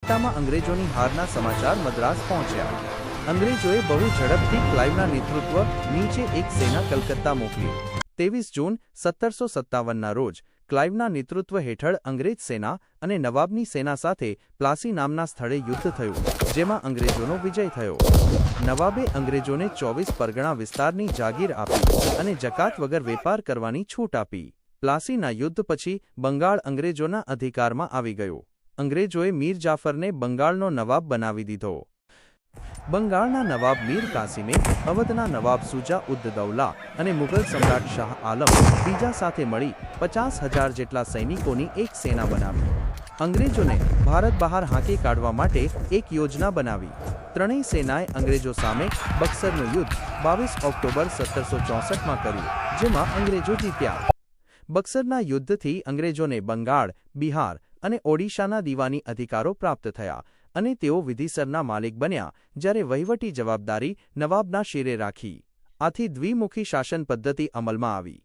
કલકત્તામાં અંગ્રેજોની હારના સમાચાર મદ્રાસ પહોંચ્યા। અંગ્રેજોએ બહુ ઝડપથી ક્લાઇવના નેતૃત્વ નીચે એક સેના કલકત્તા મોકલી। 23 જૂન 1757ના રોજ ક્લાઇવના નેતૃત્વ હેઠળ અંગ્રેજ સેના અને નવાબની સેના સાથે પ્લાસી નામના સ્થળે યુદ્ધ થયું, જેમાં અંગ્રેજોનો વિજય થયો। નવાબે અંગ્રેજોને 24 પરગણા વિસ્તારની જાગીર આપી અને જકાત વગર વેપાર કરવાની છૂટ આપી। પ્લાસીના યુદ્ધ પછી બંગાળ અંગ્રેજોના અધિકારમાં આવી ગયો। અંગ્રેજોએ મીર જાફરને બંગાળનો નવાબ બનાવી દીધો। બંગાળના નવાબ મીર કાસિમે અવધના નવાબ સુજા ઉદ દૌલા અને મુગલ સમ્રાટ શાહ આલમ બીજા સાથે મળી 50,000 જેટલા સૈનિકોની એક સેના બનાવી। અંગ્રેજોને ભારત બહાર હાંકી કાઢવા માટે એક યોજના બનાવી। ત્રણેય સેનાએ અંગ્રેજો સામે બક્સરનું યુદ્ધ 22 ઓક્ટોબર 1764માં કર્યું, જેમાં અંગ્રેજો જીત્યા। બક્સરના યુદ્ધથી અંગ્રેજોને બંગાળ, બિહાર અને ઓડિશાના દીવાની અધિકારો પ્રાપ્ત થયા અને તેઓ વિધિસરના માલિક બન્યા, જ્યારે વહીવટી જવાબદારી નવાબના શિરે રાખી। આથી દ્વિમુખી શાસન પદ્ધતિ અમલમાં આવી।